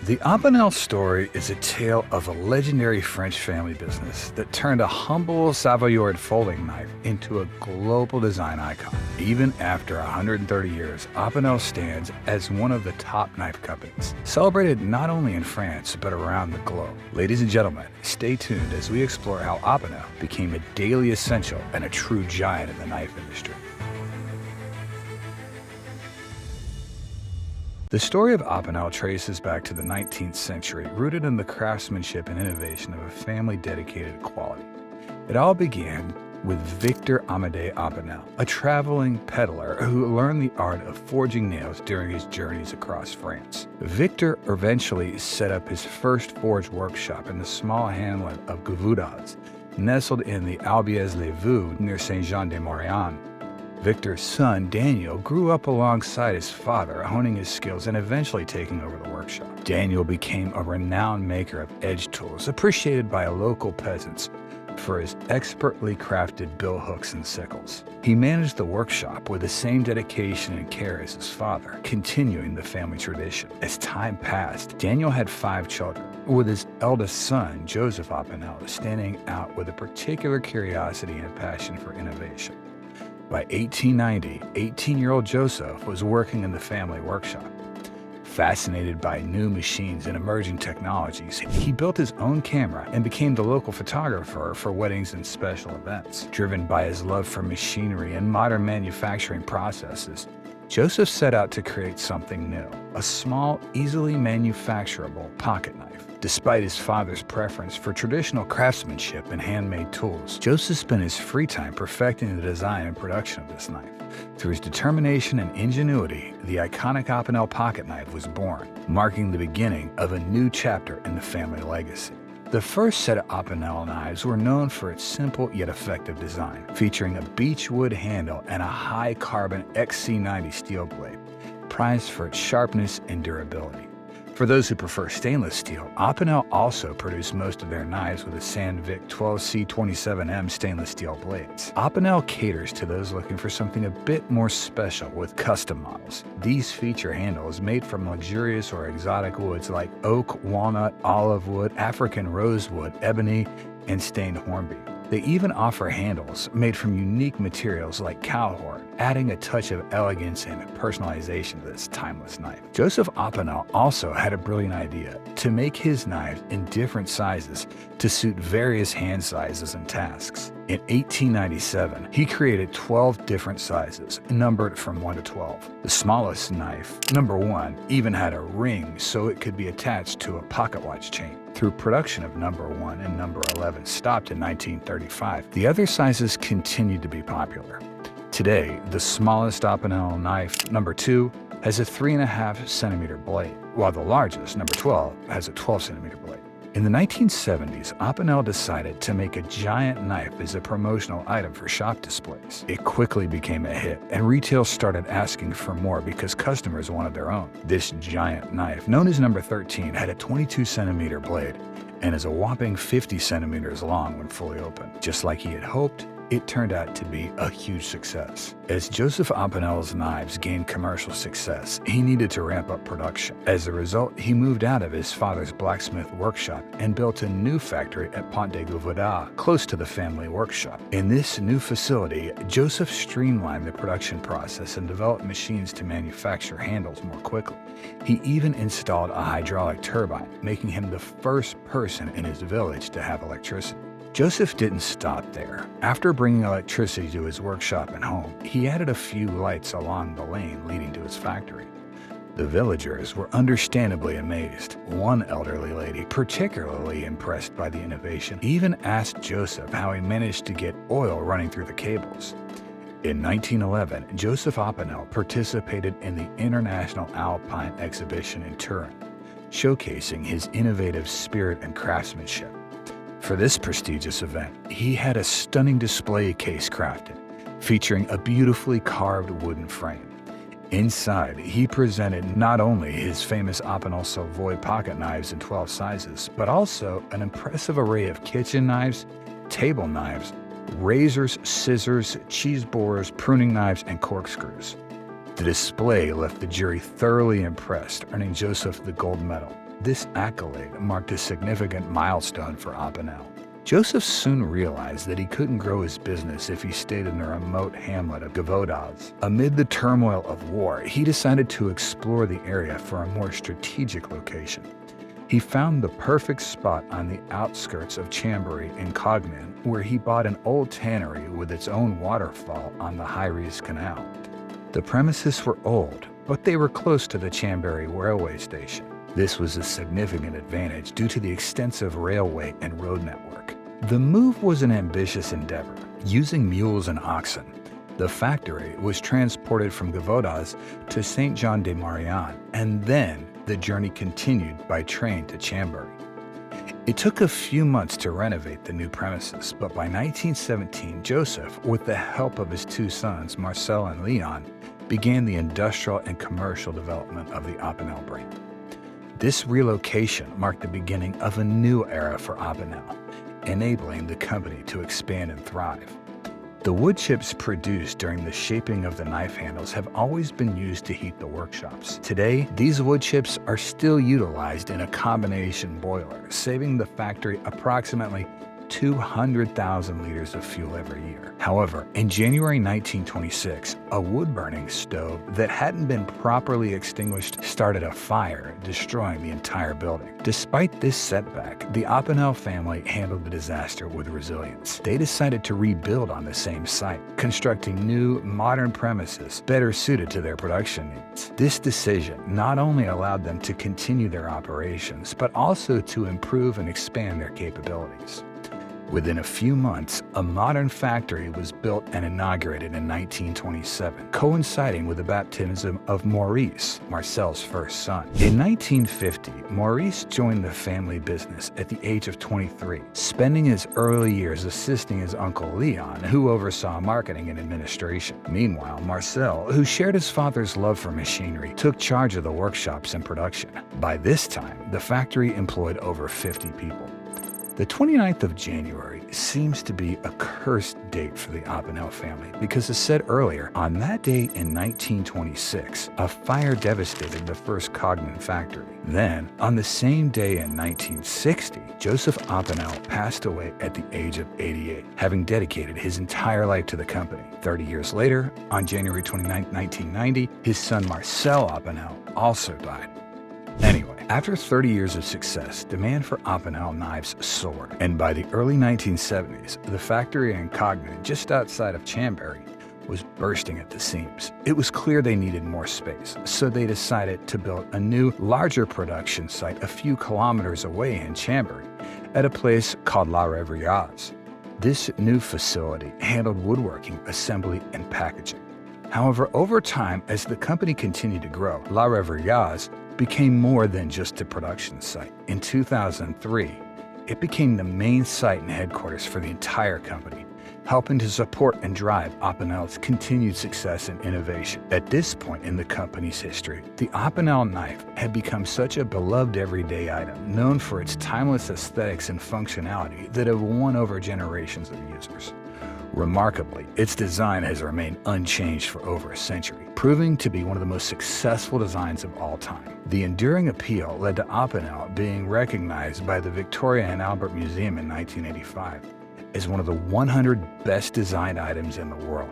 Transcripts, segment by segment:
The Opinel story is a tale of a legendary French family business that turned a humble Savoie folding knife into a global design icon. Even after 130 years, Opinel stands as one of the top knife companies, celebrated not only in France but around the globe. Ladies and gentlemen, stay tuned as we explore how Opinel became a daily essential and a true giant in the knife industry. The story of Opinel traces back to the 19th century, rooted in the craftsmanship and innovation of a family dedicated to quality. It all began with Victor Amédée Opinel, a traveling peddler who learned the art of forging nails during his journeys across France. Victor eventually set up his first forge workshop in the small hamlet of Gouveaudas, nestled in the Albiez-les-Vaux near Saint-Jean-de-Maurienne. Victor's son, Daniel, grew up alongside his father, honing his skills and eventually taking over the workshop. Daniel became a renowned maker of edge tools, appreciated by local peasants for his expertly crafted bill hooks and sickles. He managed the workshop with the same dedication and care as his father, continuing the family tradition. As time passed, Daniel had 5 children, with his eldest son, Joseph Opinel, standing out with a particular curiosity and passion for innovation. By 1890, 18-year-old Joseph was working in the family workshop. Fascinated by new machines and emerging technologies, he built his own camera and became the local photographer for weddings and special events. Driven by his love for machinery and modern manufacturing processes, Joseph set out to create something new, a small, easily manufacturable pocket knife. Despite his father's preference for traditional craftsmanship and handmade tools, Joseph spent his free time perfecting the design and production of this knife. Through his determination and ingenuity, the iconic Opinel pocket knife was born, marking the beginning of a new chapter in the family legacy. The first set of Opinel knives were known for its simple yet effective design, featuring a beechwood handle and a high-carbon XC90 steel blade, prized for its sharpness and durability. For those who prefer stainless steel, Opinel also produced most of their knives with the Sandvik 12C27M stainless steel blades. Opinel caters to those looking for something a bit more special with custom models. These feature handles made from luxurious or exotic woods like oak, walnut, olive wood, African rosewood, ebony, and stained hornbeam. They even offer handles made from unique materials like cowhide, adding a touch of elegance and personalization to this timeless knife. Joseph Opinel also had a brilliant idea to make his knives in different sizes to suit various hand sizes and tasks. In 1897, he created 12 different sizes, numbered from 1 to 12. The smallest knife, number 1, even had a ring so it could be attached to a pocket watch chain. Through production of number 1 and number 11 stopped in 1935, the other sizes continued to be popular. Today, the smallest Opinel knife, number 2, has a 3.5 centimeter blade, while the largest, number 12, has a 12 centimeter blade. In the 1970s, Opinel decided to make a giant knife as a promotional item for shop displays. It quickly became a hit, and retail started asking for more because customers wanted their own. This giant knife, known as number 13, had a 22 centimeter blade and is a whopping 50 centimeters long when fully open. Just like he had hoped, it turned out to be a huge success. As Joseph Opinel's knives gained commercial success, he needed to ramp up production. As a result, he moved out of his father's blacksmith workshop and built a new factory at Pont de Gouveaudas, close to the family workshop. In this new facility, Joseph streamlined the production process and developed machines to manufacture handles more quickly. He even installed a hydraulic turbine, making him the first person in his village to have electricity. Joseph didn't stop there. After bringing electricity to his workshop and home, he added a few lights along the lane leading to his factory. The villagers were understandably amazed. One elderly lady, particularly impressed by the innovation, even asked Joseph how he managed to get oil running through the cables. In 1911, Joseph Opinel participated in the International Alpine exhibition in Turin, showcasing his innovative spirit and craftsmanship. For this prestigious event, he had a stunning display case crafted, featuring a beautifully carved wooden frame. Inside, he presented not only his famous Opinel Savoie pocket knives in 12 sizes, but also an impressive array of kitchen knives, table knives, razors, scissors, cheese borers, pruning knives, and corkscrews. The display left the jury thoroughly impressed, earning Joseph the gold medal. This accolade marked a significant milestone for Opinel. Joseph soon realized that he couldn't grow his business if he stayed in the remote hamlet of Gavaudas. Amid the turmoil of war, he decided to explore the area for a more strategic location. He found the perfect spot on the outskirts of Chambéry in Cognan, where he bought an old tannery with its own waterfall on the Hyries Canal. The premises were old, but they were close to the Chambéry railway station. This was a significant advantage due to the extensive railway and road network. The move was an ambitious endeavor. Using mules and oxen, the factory was transported from Gavaudas to Saint-Jean-de-Maurienne, and then the journey continued by train to Chambéry. It took a few months to renovate the new premises, but by 1917, Joseph, with the help of his two sons, Marcel and Leon, began the industrial and commercial development of the Opinel brand. This relocation marked the beginning of a new era for Opinel, enabling the company to expand and thrive. The wood chips produced during the shaping of the knife handles have always been used to heat the workshops. Today, these wood chips are still utilized in a combination boiler, saving the factory approximately 200,000 liters of fuel every year. However, in January 1926, a wood-burning stove that hadn't been properly extinguished started a fire, destroying the entire building. Despite this setback, the Opinel family handled the disaster with resilience. They decided to rebuild on the same site, constructing new, modern premises better suited to their production needs. This decision not only allowed them to continue their operations, but also to improve and expand their capabilities. Within a few months, a modern factory was built and inaugurated in 1927, coinciding with the baptism of Maurice, Marcel's first son. In 1950, Maurice joined the family business at the age of 23, spending his early years assisting his uncle Leon, who oversaw marketing and administration. Meanwhile, Marcel, who shared his father's love for machinery, took charge of the workshops and production. By this time, the factory employed over 50 people. The 29th of January seems to be a cursed date for the Opinel family because, as said earlier, on that day in 1926, a fire devastated the first Cognan factory. Then, on the same day in 1960, Joseph Opinel passed away at the age of 88, having dedicated his entire life to the company. 30 years later, on January 29, 1990, his son Marcel Opinel also died. Anyway, after 30 years of success, demand for Opinel knives soared, and by the early 1970s, the factory in Cognan, just outside of Chambéry, was bursting at the seams. It was clear they needed more space, so they decided to build a new, larger production site a few kilometers away in Chambéry, at a place called La Revriaz. This new facility handled woodworking, assembly, and packaging. However, over time, as the company continued to grow, La Revriaz became more than just a production site. In 2003, it became the main site and headquarters for the entire company, helping to support and drive Opinel's continued success and innovation. At this point in the company's history, the Opinel knife had become such a beloved everyday item, known for its timeless aesthetics and functionality that have won over generations of users. Remarkably, its design has remained unchanged for over a century, proving to be one of the most successful designs of all time. The enduring appeal led to Opinel being recognized by the Victoria and Albert Museum in 1985 as one of the 100 best designed items in the world,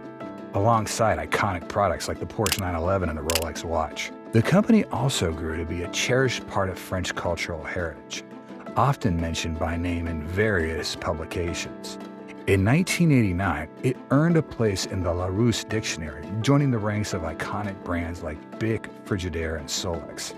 alongside iconic products like the Porsche 911 and the Rolex watch. The company also grew to be a cherished part of French cultural heritage, often mentioned by name in various publications. In 1989, it earned a place in the Larousse dictionary, joining the ranks of iconic brands like Bic, Frigidaire, and Solex.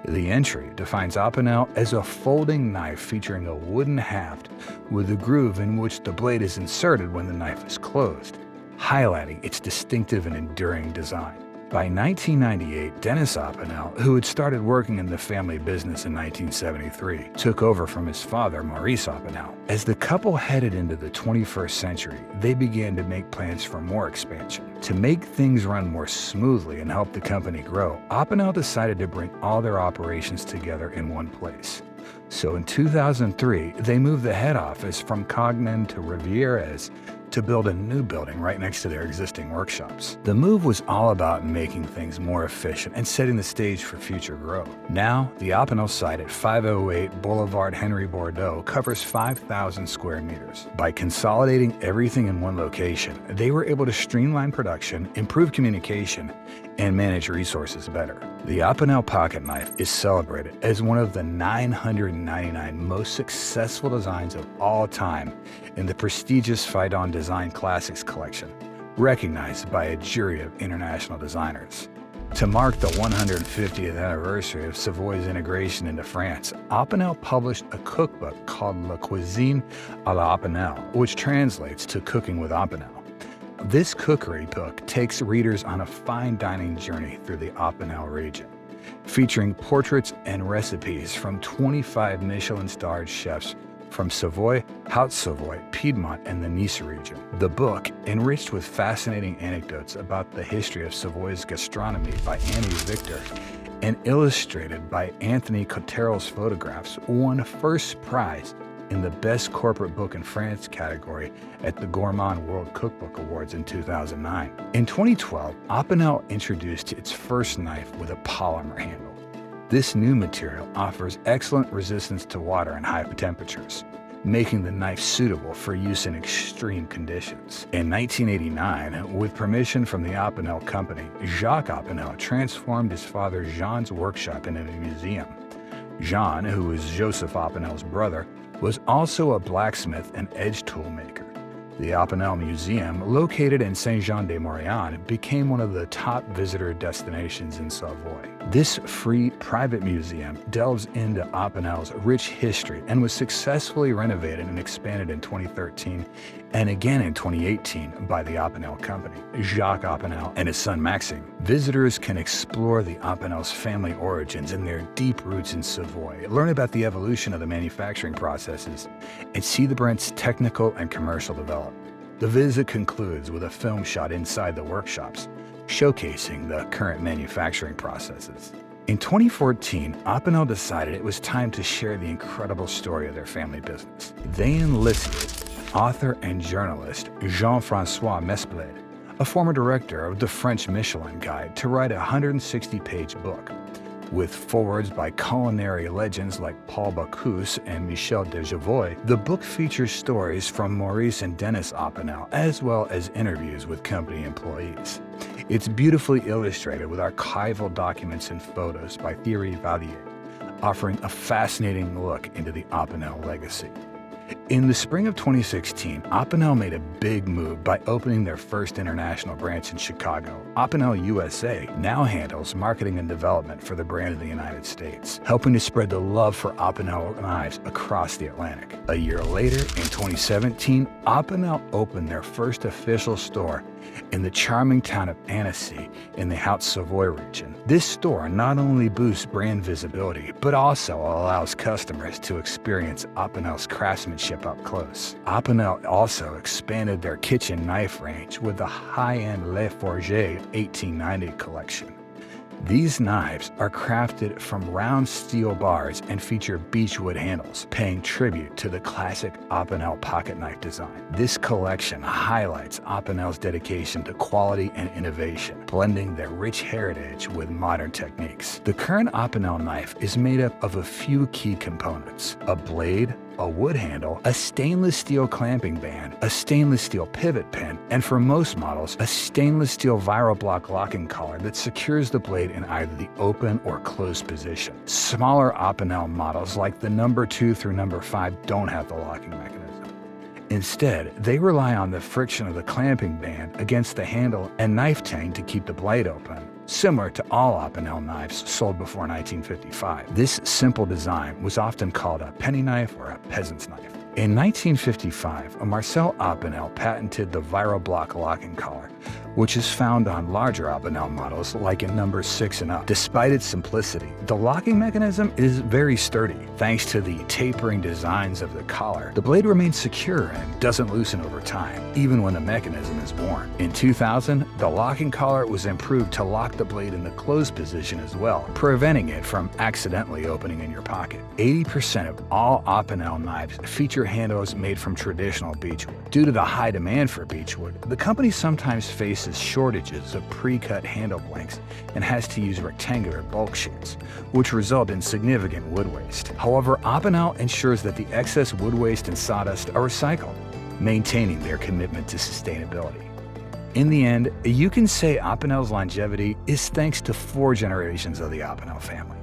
The entry defines Opinel as a folding knife featuring a wooden haft with a groove in which the blade is inserted when the knife is closed, highlighting its distinctive and enduring design. By 1998, Dennis Opinel, who had started working in the family business in 1973, took over from his father, Maurice Opinel. As the couple headed into the 21st century, they began to make plans for more expansion. To make things run more smoothly and help the company grow, Opinel decided to bring all their operations together in one place. So in 2003, they moved the head office from Cognan to Rivieres to build a new building right next to their existing workshops. The move was all about making things more efficient and setting the stage for future growth. Now, the Opinel site at 508 Boulevard Henry Bordeaux covers 5,000 square meters. By consolidating everything in one location, they were able to streamline production, improve communication, and manage resources better. The Opinel pocket knife is celebrated as one of the 999 most successful designs of all time in the prestigious Phaidon Design Classics collection, recognized by a jury of international designers. To mark the 150th anniversary of Savoie's integration into France, Opinel published a cookbook called La Cuisine à la Opinel, which translates to Cooking with Opinel. This cookery book takes readers on a fine dining journey through the Opinel region, featuring portraits and recipes from 25 Michelin-starred chefs from Savoie, Haute-Savoie, Piedmont, and the Nice region. The book, enriched with fascinating anecdotes about the history of Savoie's gastronomy by Annie Victor and illustrated by Anthony Cottero's photographs, won first prize in the Best Corporate Book in France category at the Gourmand World Cookbook Awards in 2009. In 2012, Opinel introduced its first knife with a polymer handle. This new material offers excellent resistance to water and high temperatures, making the knife suitable for use in extreme conditions. In 1989, with permission from the Opinel company, Jacques Opinel transformed his father Jean's workshop into a museum. Jean, who was Joseph Opinel's brother, was also a blacksmith and edge tool maker. The Opinel Museum, located in Saint-Jean-de-Maurienne, became one of the top visitor destinations in Savoie. This free private museum delves into Opinel's rich history and was successfully renovated and expanded in 2013 and again in 2018 by the Opinel company, Jacques Opinel and his son Maxime. Visitors can explore the Opinel's family origins and their deep roots in Savoie, learn about the evolution of the manufacturing processes, and see the brand's technical and commercial development. The visit concludes with a film shot inside the workshops, showcasing the current manufacturing processes. In 2014, Opinel decided it was time to share the incredible story of their family business. They enlisted author and journalist Jean-François Mesplade, a former director of the French Michelin Guide, to write a 160-page book. With forewords by culinary legends like Paul Bocuse and Michel de Savoie, the book features stories from Maurice and Dennis Opinel, as well as interviews with company employees. It's beautifully illustrated with archival documents and photos by Thierry Vallier, offering a fascinating look into the Opinel legacy. In the spring of 2016, Opinel made a big move by opening their first international branch in Chicago. Opinel USA now handles marketing and development for the brand in the United States, helping to spread the love for Opinel knives across the Atlantic. A year later, in 2017, Opinel opened their first official store in the charming town of Annecy in the Haute-Savoie region. This store not only boosts brand visibility, but also allows customers to experience Opinel's craftsmanship up close. Opinel also expanded their kitchen knife range with the high-end Le Forger 1890 collection. These knives are crafted from round steel bars and feature beechwood handles, paying tribute to the classic Opinel pocket knife design. This collection highlights Opinel's dedication to quality and innovation, blending their rich heritage with modern techniques. The current Opinel knife is made up of a few key components: a blade, a wood handle, a stainless steel clamping band, a stainless steel pivot pin, and for most models, a stainless steel Virobloc locking collar that secures the blade in either the open or closed position. Smaller Opinel models like the number 2 through number 5 don't have the locking mechanism. Instead, they rely on the friction of the clamping band against the handle and knife tang to keep the blade open, similar to all Opinel knives sold before 1955. This simple design was often called a penny knife or a peasant's knife. In 1955, Marcel Opinel patented the Virobloc locking collar, which is found on larger Opinel models like in number 6 and up. Despite its simplicity, the locking mechanism is very sturdy. Thanks to the tapering designs of the collar, the blade remains secure and doesn't loosen over time, even when the mechanism is worn. In 2000, the locking collar was improved to lock the blade in the closed position as well, preventing it from accidentally opening in your pocket. 80% of all Opinel knives feature handles made from traditional beechwood. Due to the high demand for beechwood, the company sometimes faces shortages of pre-cut handle blanks and has to use rectangular bulk sheets, which result in significant wood waste. However, Opinel ensures that the excess wood waste and sawdust are recycled, maintaining their commitment to sustainability. In the end, you can say Opinel's longevity is thanks to 4 generations of the Opinel family.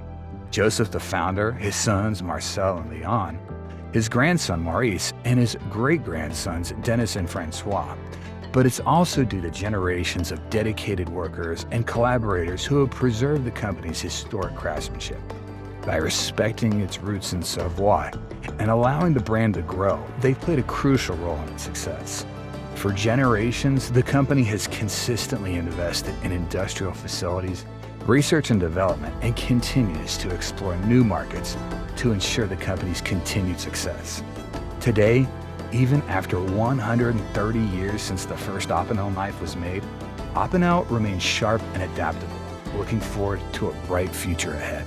Joseph the founder, his sons Marcel and Leon, his grandson Maurice, and his great-grandsons Dennis and Francois. But it's also due to generations of dedicated workers and collaborators who have preserved the company's historic craftsmanship. By respecting its roots in Savoie and allowing the brand to grow, they've played a crucial role in its success. For generations, the company has consistently invested in industrial facilities, research and development, and continues to explore new markets to ensure the company's continued success. Today, even after 130 years since the first Opinel knife was made, Opinel remains sharp and adaptable, looking forward to a bright future ahead.